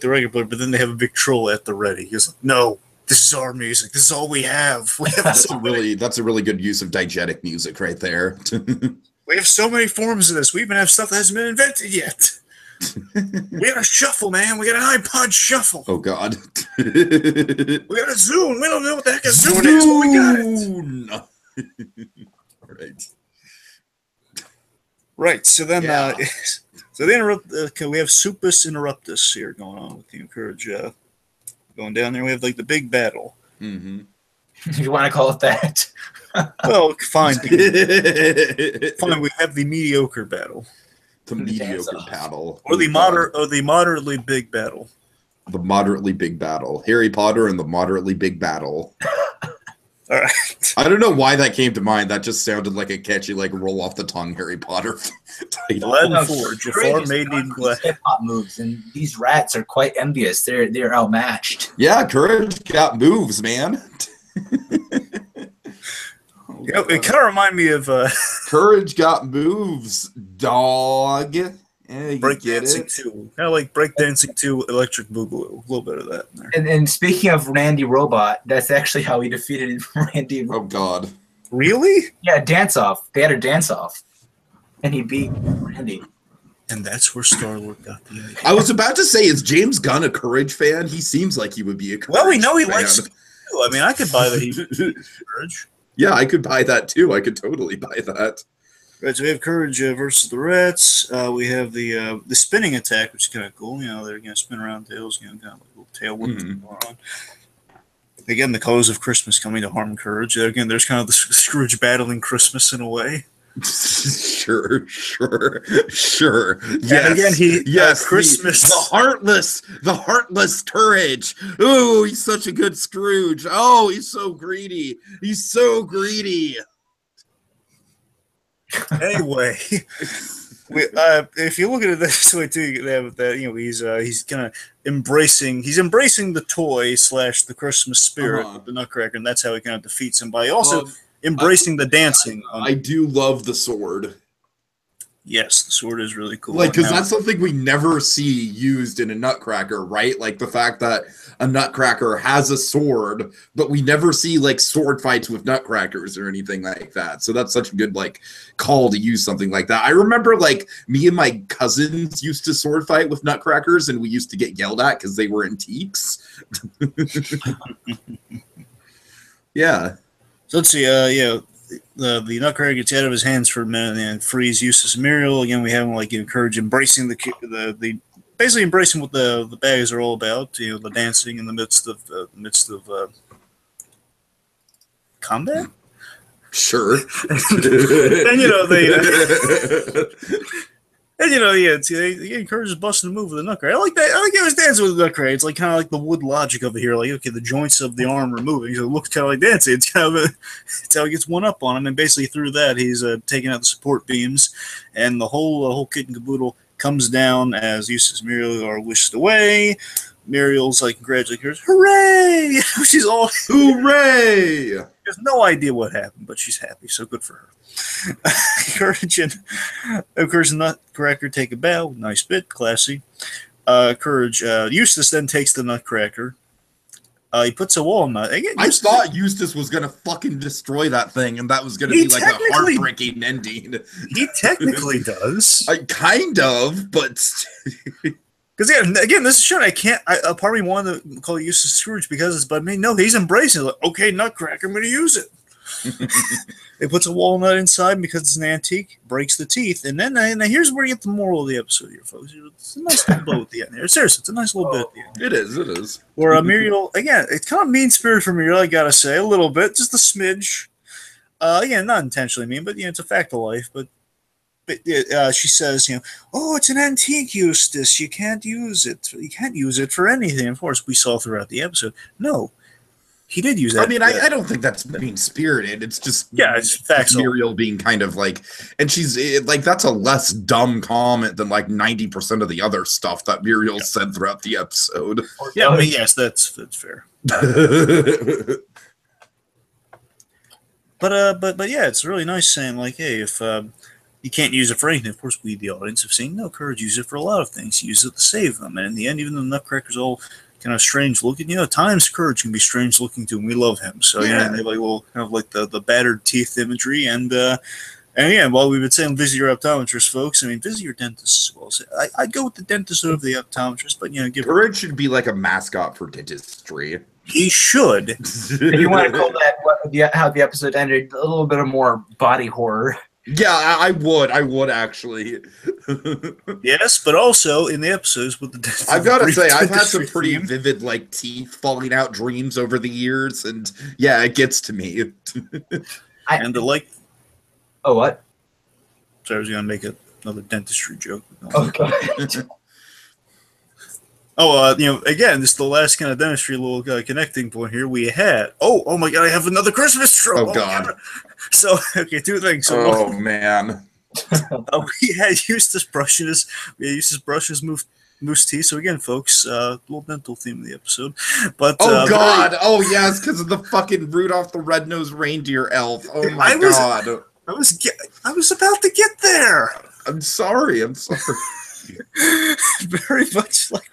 the record player, but then they have a big troll at the ready. He's like, no, this is our music. This is all we have. That's a really good use of diegetic music right there. We have so many forms of this. We even have stuff that hasn't been invented yet. We got a shuffle, man. We got an iPod shuffle. Oh God. We got a Zune. We don't know what the heck a Zune is, but we got it. Right. Right. So then, we have Supus Interruptus here going on with the Courage. Going down there, we have like the big battle. Mm-hmm. If you want to call it that. Well, fine. Fine. We have the mediocre battle. The mediocre battle. Or the moderately big battle. The moderately big battle. Harry Potter and the moderately big battle. All right. I don't know why that came to mind. That just sounded like a catchy, like roll off the tongue Harry Potter title. Lead and Forge. Jafar made hip hop moves, and these rats are quite envious. They're outmatched. Yeah, Courage got moves, man. Yeah, it kind of reminded me of Courage got moves, dog. Yeah, Breakdancing 2. Kind of like Breakdancing 2 Electric Boogaloo. A little bit of that in there. And speaking of Randy Robot, that's actually how he defeated Randy. Oh, God. Really? Yeah, dance-off. They had a dance-off. And he beat Randy. And that's where Star-Lord got the idea. I was about to say, is James Gunn a Courage fan? He seems like he would be a Courage Well, we know he fan. likes it. I mean, I could buy that he Courage. Yeah, I could buy that, too. I could totally buy that. Right, so we have Courage versus the Rats. We have the spinning attack, which is kind of cool. They're going to spin around tails, kind of like a little tail whip going on. Again, the colors of Christmas coming to harm Courage. Again, there's kind of the Scrooge battling Christmas in a way. Sure. Yes, and again, yes, Christmas, the heartless Courage. Ooh, he's such a good Scrooge. Oh, he's so greedy. Anyway, if you look at it this way too, he's kind of embracing the toy / the Christmas spirit with the Nutcracker, and that's how he kind of defeats him by also embracing the dancing. I do love the sword. Yes, the sword is really cool. Like, because that's something we never see used in a Nutcracker, right? Like the fact that a Nutcracker has a sword, but we never see like sword fights with Nutcrackers or anything like that. So that's such a good like call to use something like that. I remember like me and my cousins used to sword fight with Nutcrackers, and we used to get yelled at because they were antiques. Yeah. So let's see. The Nutcracker gets out of his hands for a minute and frees Eustace and Muriel. Again, we have him like encourage embracing the basically embracing what the bags are all about. The dancing in the midst of combat. Sure. And he encourages busting a move with the Nutcracker. I like that. I like how he's dancing with the Nutcracker. It's like kind of like the wood logic of it here. Like, okay, the joints of the arm are moving, so it looks kind of like dancing. It's kind of it's how he gets one up on him, and basically through that, he's taking out the support beams, and the whole kit and caboodle comes down as Eustace and Muriel are whisked away. Muriel's like congratulating her, hooray! She's all hooray! She has no idea what happened, but she's happy, so good for her. Courage and Nutcracker take a bow. Nice bit, classy. Courage. Eustace then takes the Nutcracker. He puts a walnut. Again, I thought Eustace was gonna fucking destroy that thing, and that was gonna be like a heartbreaking ending. He technically does. Kind of, but. Because again, this is shit. I can't. A part of me wanted to call Eustace Scrooge because it's, but I mean, no, he's embracing it. Like, okay, Nutcracker, I'm going to use it. It puts a walnut inside because it's an antique, breaks the teeth, and then now here's where you get the moral of the episode here, folks. It's a nice little bow at the end here. Seriously, it's a nice little bit at the end. It is. Where Muriel, again, it's kind of mean spirit for Muriel, I gotta say, a little bit, just a smidge. Again, not intentionally mean, but it's a fact of life. But she says, oh, it's an antique, Eustace. You can't use it. You can't use it for anything. Of course, we saw throughout the episode. No, he did use that. I mean, I don't think that's mean spirited. It's just it's facts. Muriel being kind of like, and she's like, that's a less dumb comment than like 90% of the other stuff that Muriel said throughout the episode. Yeah, I mean, yes, that's fair. But yeah, it's really nice saying like, hey, if you can't use it for anything. Of course, we, the audience, have seen Courage use it for a lot of things. He uses it to save them. And in the end, even though the Nutcracker's all kind of strange looking, at times Courage can be strange looking too, and we love him. So, they have like kind of like the battered teeth imagery. And yeah, while we've been saying visit your optometrist, folks, I mean, visit your dentist as well. So I'd go with the dentist over the optometrist, but, Courage should be like a mascot for dentistry. He should. If you want to call that how the episode ended, a little bit of more body horror. Yeah, I would actually. Yes, but also in the episodes with the I've got to say, I've had some pretty vivid like teeth falling out dreams over the years, and yeah, it gets to me. And oh, what? So I was gonna make another dentistry joke. Okay. Again, this is the last kind of dentistry little connecting point here. We had, oh my God, I have another Christmas trope. Oh God. So, okay, two things. So, oh man. We had Eustace brushing his moose teeth. So again, folks, little dental theme of the episode. But God, oh yes, because of the fucking Rudolph the Red-Nosed Reindeer elf. Oh my God. I was about to get there. I'm sorry. Very much like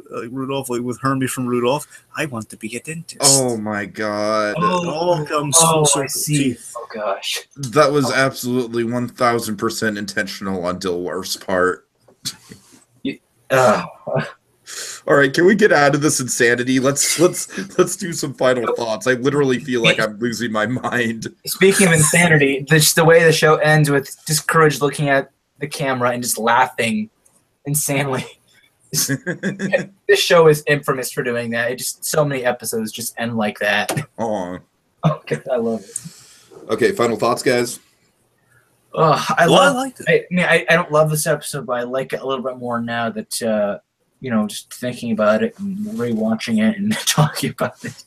Rudolph, like with Hermie from Rudolph. I want to be a dentist. Oh my God! It all comes full circle. I see. Oh gosh, that was absolutely 1000% intentional on Dilworth's part. All right, can we get out of this insanity? Let's do some final thoughts. I literally feel like I'm losing my mind. Speaking of insanity, just the way the show ends with just Courage looking at the camera and just laughing insanely. This show is infamous for doing that. It just so many episodes just end like that. Oh, Okay, I love it. okay. Final thoughts, guys. I liked it. I mean, I don't love this episode, but I like it a little bit more now that just thinking about it and rewatching it and talking about it.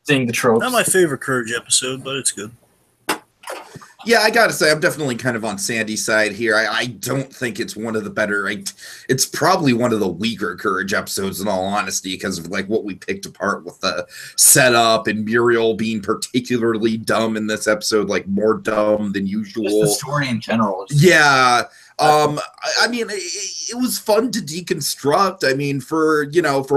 Seeing the tropes. Not my favorite Courage episode, but it's good. Yeah, I gotta say, I'm definitely kind of on Sandy's side here. I don't think it's one of the better. It's probably one of the weaker Courage episodes, in all honesty, because of like what we picked apart with the setup and Muriel being particularly dumb in this episode, like more dumb than usual. Just the story in general. Yeah. I mean, it was fun to deconstruct. I mean, for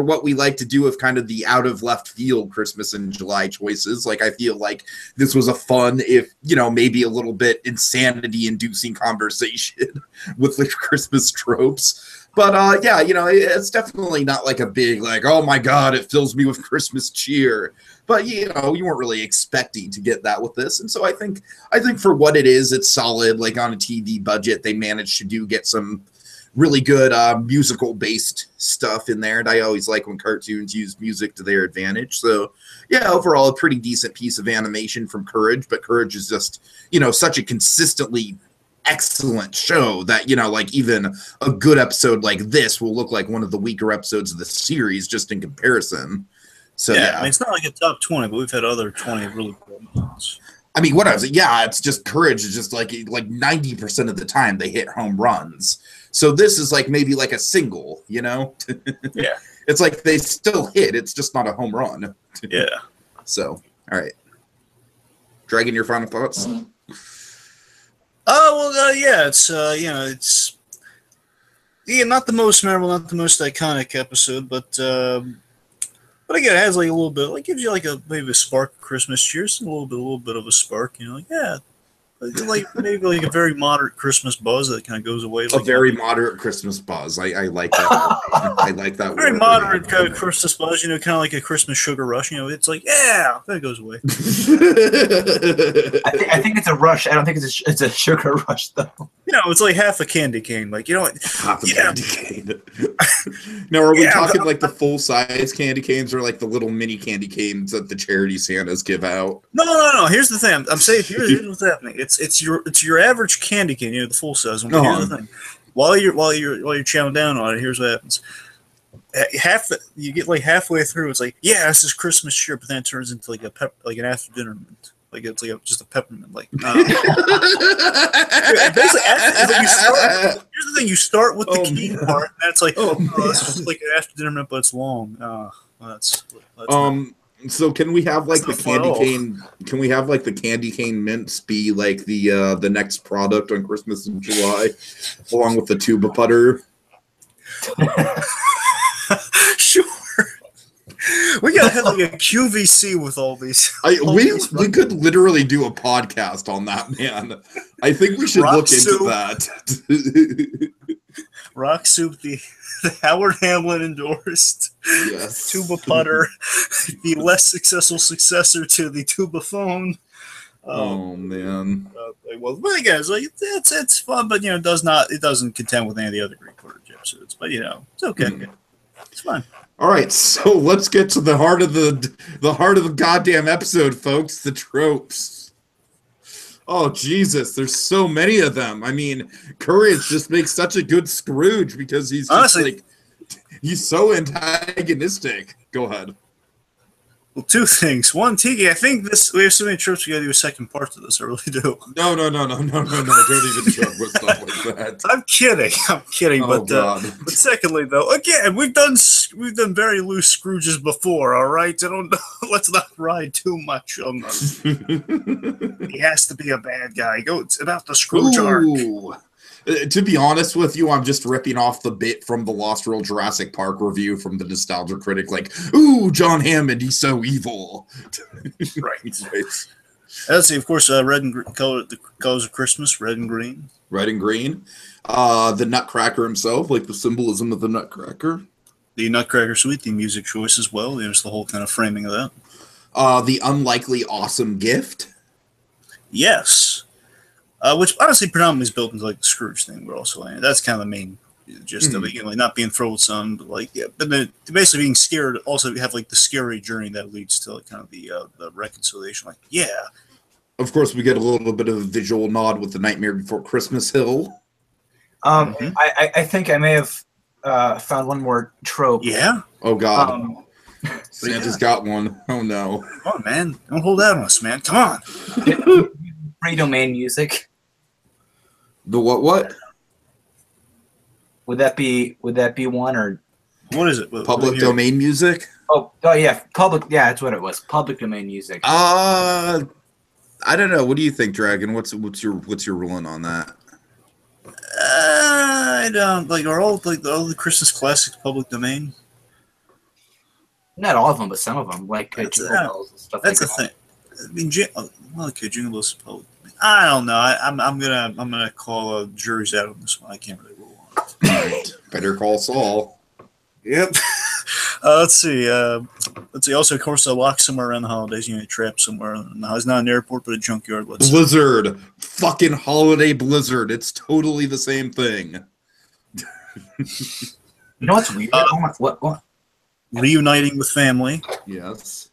what we like to do with kind of the out of left field Christmas in July choices, like I feel like this was a fun, if maybe a little bit insanity inducing conversation with the Christmas tropes. But yeah, it's definitely not like a big like, oh my God, it fills me with Christmas cheer. But you weren't really expecting to get that with this, and so I think for what it is, it's solid. Like on a TV budget, they managed to get some really good musical based stuff in there, and I always like when cartoons use music to their advantage. So yeah, overall, a pretty decent piece of animation from Courage. But Courage is just such a consistently excellent show that like even a good episode like this will look like one of the weaker episodes of the series just in comparison. So yeah, I mean, it's not like a top 20, but we've had other 20 really good ones. I mean, what I was, yeah, it's just Courage is just like 90% of the time they hit home runs. So this is like maybe like a single, Yeah. It's like they still hit. It's just not a home run. Yeah. So, all right. Dragon, your final thoughts? Yeah, it's not the most memorable, not the most iconic episode, but again, it has like a little bit, like gives you like maybe a spark of Christmas cheers, a little bit of a spark, like maybe like a very moderate Christmas buzz that kind of goes away. A very moderate Christmas buzz. I like that. I like that. Very moderate kind of Christmas buzz, kind of like a Christmas sugar rush. It's like, yeah, then it goes away. I think it's a rush. I don't think it's a sugar rush though. It's like half a candy cane. Like half a candy cane. Now, are we talking like the full size candy canes or like the little mini candy canes that the charity Santas give out? No. Here's the thing. I'm saying here's what's happening. It's your average candy cane, the full size one. But here's the thing. While you're chowing down on it, here's what happens. You get like halfway through, it's like, yeah, this is Christmas cheer, but then it turns into like an after dinner mint. Like it's like just a peppermint. Like basically, here's the thing: you start with the key part, and it's like, this is like an after dinner mint, but it's long. That's So can we have like the candy cane? Can we have like the candy cane mints be like the next product on Christmas in July, along with the tuba putter? Sure. We gotta have like a QVC with all these. We could literally do a podcast on that, man. I think we should look into that. Rock Soup, the Howard Hamlin endorsed tuba putter, the less successful successor to the tuba phone. Oh man. But again, it's like it's fun, but it doesn't contend with any of the other Greek Courage episodes. But it's okay. It's fine. All right, so let's get to the heart of the goddamn episode, folks. The tropes. Oh Jesus, there's so many of them. I mean, Courage just makes such a good Scrooge because he's just he's so antagonistic. Go ahead. Well, two things. One, Tiki, I think we have so many tropes, we gotta do a second part to this. I really do. No. Don't even joke with stuff like that. I'm kidding. Oh, but secondly, though, again, we've done very loose Scrooges before. All right, let's not ride too much on them. He has to be a bad guy. It's about the Scrooge arc. To be honest with you, I'm just ripping off the bit from the Lost World Jurassic Park review from the Nostalgia Critic, like, ooh, John Hammond, he's so evil. Right. Let's see, of course, red and green, the colors of Christmas, red and green. Red and green. The Nutcracker himself, like the symbolism of the Nutcracker. The Nutcracker suite, the music choice as well. There's the whole kind of framing of that. The unlikely awesome gift. Yes. Which honestly predominantly is built into like the Scrooge thing. We're also that's kind of the main Just like not being thrilled with some, but like but then basically being scared. Also, you have like the scary journey that leads to like kind of the reconciliation. Like, yeah, Of course, we get a little bit of a visual nod with the Nightmare Before Christmas Hill. I think I may have found one more trope. yeah. Oh God, Santa's got one. Oh no. Come on, man, don't hold out on us, man. Come on. Free domain music. The what? Would that be one or What is it? Public domain music? oh yeah, public, yeah, that's what it was. Public domain music. I don't know. What do you think, Dragon? What's your ruling on that? I don't like are all the Christmas classics public domain. Not all of them, but some of them, like Jingle Bells and stuff like That's that. the thing. I mean, well, okay, Jingle Bells is public. I don't know. I'm gonna call juries out on this one. I can't really rule on it. Better call Saul. Yep. Let's see. Also, of course, a lock somewhere around the holidays. You know, trapped somewhere. No, it's not an airport, but a junkyard. Blizzard. Fucking holiday blizzard. It's totally the same thing. You know what's weird? Oh my, what? Reuniting with family. Yes.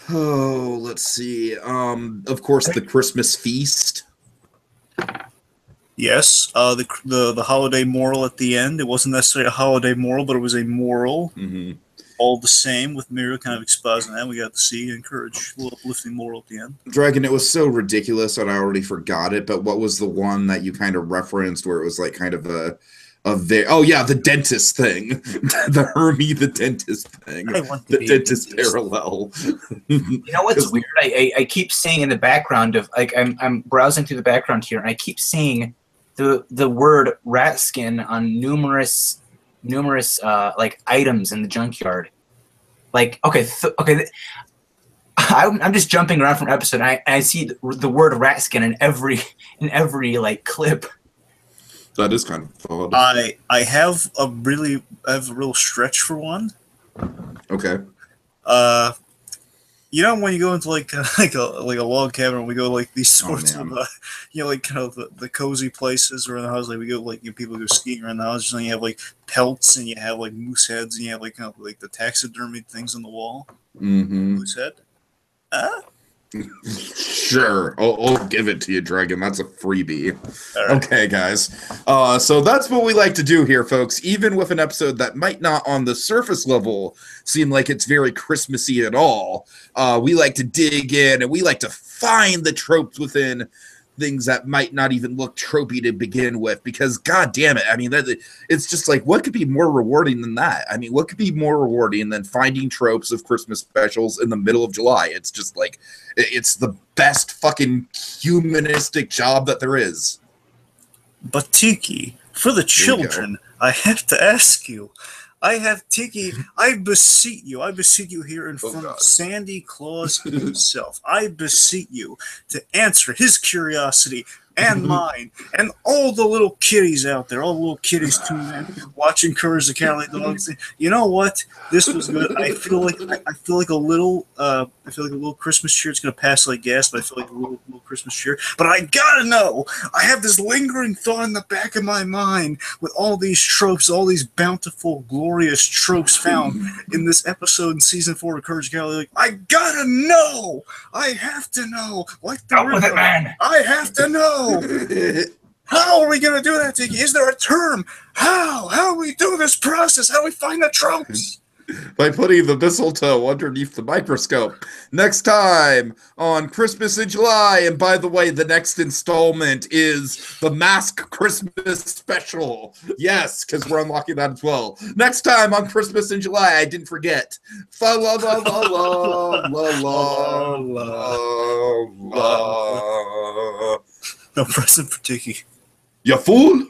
Oh, let's see. Of course, the Christmas feast. Yes. The holiday moral at the end. It wasn't necessarily a holiday moral, but it was a moral. Mm-hmm. All the same, with Mira kind of exposing that. We got to see encourage a little uplifting moral at the end. Dragon, it was so ridiculous and I already forgot it, but what was the one that you kind of referenced where it was like kind of the dentist thing. The Hermie the dentist thing. The dentist parallel. You know what's weird? I keep seeing in the background of like I'm browsing through the background here and I keep seeing the word rat skin on numerous like items in the junkyard. Like I'm just jumping around from episode and I see the word rat skin in every like clip. That is kind of fun. I have a real stretch for one. Okay. You know when you go into like a log cabin, and we go like these sorts of like kind of the cozy places around the house. Like we go like people go skiing around the house, and you have like pelts, and you have like moose heads, and you have like kind of like the taxidermy things on the wall. Mm-hmm. Moose head. Sure, I'll give it to you, Dragon. That's a freebie. Right. Okay, guys. So that's what we like to do here, folks. Even with an episode that might not on the surface level seem like it's very Christmassy at all, we like to dig in and we like to find the tropes within things that might not even look tropey to begin with, because god damn it, I mean, it's just like, what could be more rewarding than that? I mean, what could be more rewarding than finding tropes of Christmas specials in the middle of July? It's just like, it's the best fucking humanistic job that there is. But Tiki, for the children, I have to ask you. Tiki, I beseech you here in front of Sandy Claus himself. I beseech you to answer his curiosity and mine and all the little kitties out there, all the little kitties tuning in, watching Courage the Cowardly Dogs. You know what? This was good. I feel like a little Christmas cheer. It's gonna pass like gas, but I feel like a little Christmas cheer. But I gotta know. I have this lingering thought in the back of my mind with all these tropes, all these bountiful, glorious tropes found in this episode in season 4 of Courage the Cowardly Dog. I gotta know. I have to know. Like the Out with it, man. I have to know. How are we going to do that, Tiki? Is there a term? How do we do this process? How do we find the tropes? By putting the mistletoe underneath the microscope. Next time on Christmas in July. And by the way, the next installment is the Mask Christmas Special. Yes, because we're unlocking that as well. Next time on Christmas in July, I didn't forget. Fa la la la la la la la. No present for Tiki. You fool!